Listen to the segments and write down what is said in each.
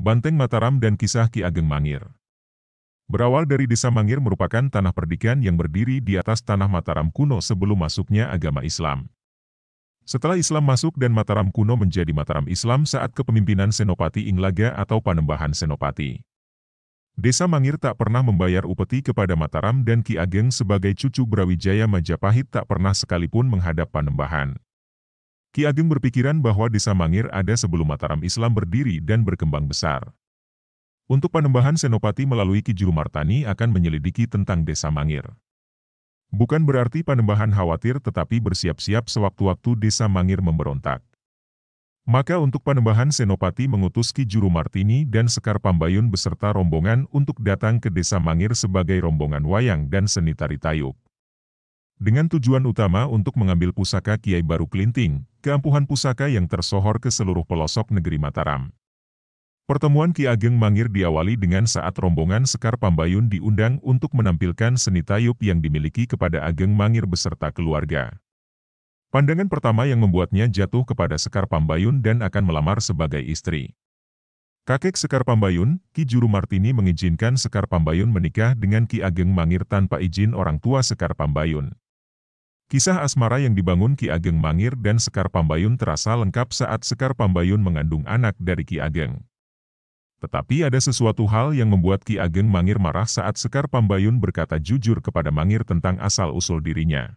Banteng Mataram dan kisah Ki Ageng Mangir. Berawal dari Desa Mangir merupakan tanah perdikan yang berdiri di atas tanah Mataram kuno sebelum masuknya agama Islam. Setelah Islam masuk dan Mataram kuno menjadi Mataram Islam saat kepemimpinan Senopati Inglaga atau Panembahan Senopati. Desa Mangir tak pernah membayar upeti kepada Mataram dan Ki Ageng sebagai cucu Brawijaya Majapahit tak pernah sekalipun menghadap Panembahan. Ki Ageng berpikiran bahwa Desa Mangir ada sebelum Mataram Islam berdiri dan berkembang besar. Untuk Panembahan Senopati melalui Ki Jurumartani akan menyelidiki tentang Desa Mangir. Bukan berarti Panembahan khawatir tetapi bersiap-siap sewaktu-waktu Desa Mangir memberontak. Maka untuk Panembahan Senopati mengutus Ki Jurumartini dan Sekar Pambayun beserta rombongan untuk datang ke Desa Mangir sebagai rombongan wayang dan seni tari tayub. Dengan tujuan utama untuk mengambil pusaka Kiai Baru Klinting, keampuhan pusaka yang tersohor ke seluruh pelosok negeri Mataram. Pertemuan Ki Ageng Mangir diawali dengan saat rombongan Sekar Pambayun diundang untuk menampilkan seni tayub yang dimiliki kepada Ageng Mangir beserta keluarga. Pandangan pertama yang membuatnya jatuh kepada Sekar Pambayun dan akan melamar sebagai istri. Kakek Sekar Pambayun, Ki Jurumartini mengizinkan Sekar Pambayun menikah dengan Ki Ageng Mangir tanpa izin orang tua Sekar Pambayun. Kisah asmara yang dibangun Ki Ageng Mangir dan Sekar Pambayun terasa lengkap saat Sekar Pambayun mengandung anak dari Ki Ageng. Tetapi ada sesuatu hal yang membuat Ki Ageng Mangir marah saat Sekar Pambayun berkata jujur kepada Mangir tentang asal-usul dirinya.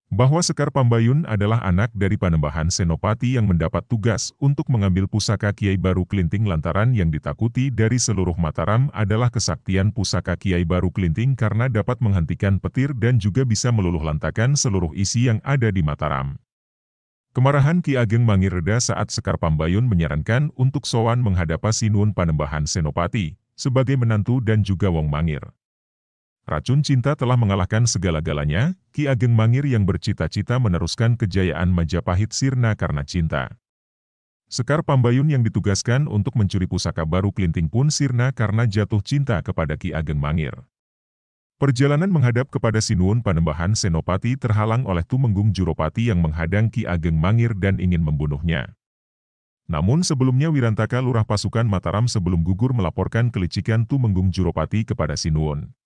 Bahwa Sekar Pambayun adalah anak dari Panembahan Senopati yang mendapat tugas untuk mengambil pusaka Kiai Baru Klinting lantaran yang ditakuti dari seluruh Mataram adalah kesaktian pusaka Kiai Baru Klinting karena dapat menghentikan petir dan juga bisa meluluhlantakan seluruh isi yang ada di Mataram. Kemarahan Ki Ageng Mangir reda saat Sekar Pambayun menyarankan untuk sowan menghadap Sinuhun Panembahan Senopati sebagai menantu dan juga Wong Mangir. Racun cinta telah mengalahkan segala-galanya, Ki Ageng Mangir yang bercita-cita meneruskan kejayaan Majapahit sirna karena cinta. Sekar Pambayun yang ditugaskan untuk mencuri pusaka Baru Klinting pun sirna karena jatuh cinta kepada Ki Ageng Mangir. Perjalanan menghadap kepada Sinuhun Panembahan Senopati terhalang oleh Tumenggung Juropati yang menghadang Ki Ageng Mangir dan ingin membunuhnya. Namun sebelumnya Wirantaka lurah pasukan Mataram sebelum gugur melaporkan kelicikan Tumenggung Juropati kepada Sinuhun.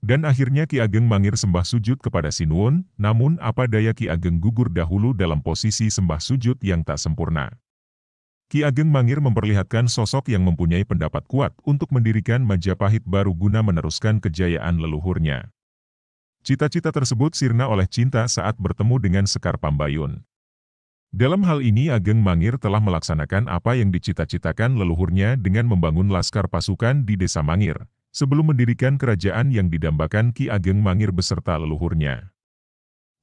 Dan akhirnya Ki Ageng Mangir sembah sujud kepada Sinuhun, namun apa daya Ki Ageng gugur dahulu dalam posisi sembah sujud yang tak sempurna. Ki Ageng Mangir memperlihatkan sosok yang mempunyai pendapat kuat untuk mendirikan Majapahit baru guna meneruskan kejayaan leluhurnya. Cita-cita tersebut sirna oleh cinta saat bertemu dengan Sekar Pambayun. Dalam hal ini Ageng Mangir telah melaksanakan apa yang dicita-citakan leluhurnya dengan membangun laskar pasukan di Desa Mangir, sebelum mendirikan kerajaan yang didambakan Ki Ageng Mangir beserta leluhurnya.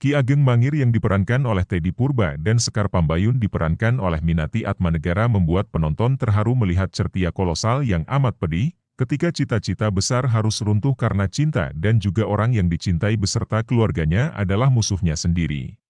Ki Ageng Mangir yang diperankan oleh Teddy Purba dan Sekar Pambayun diperankan oleh Minati Atmanegara membuat penonton terharu melihat certia kolosal yang amat pedih, ketika cita-cita besar harus runtuh karena cinta dan juga orang yang dicintai beserta keluarganya adalah musuhnya sendiri.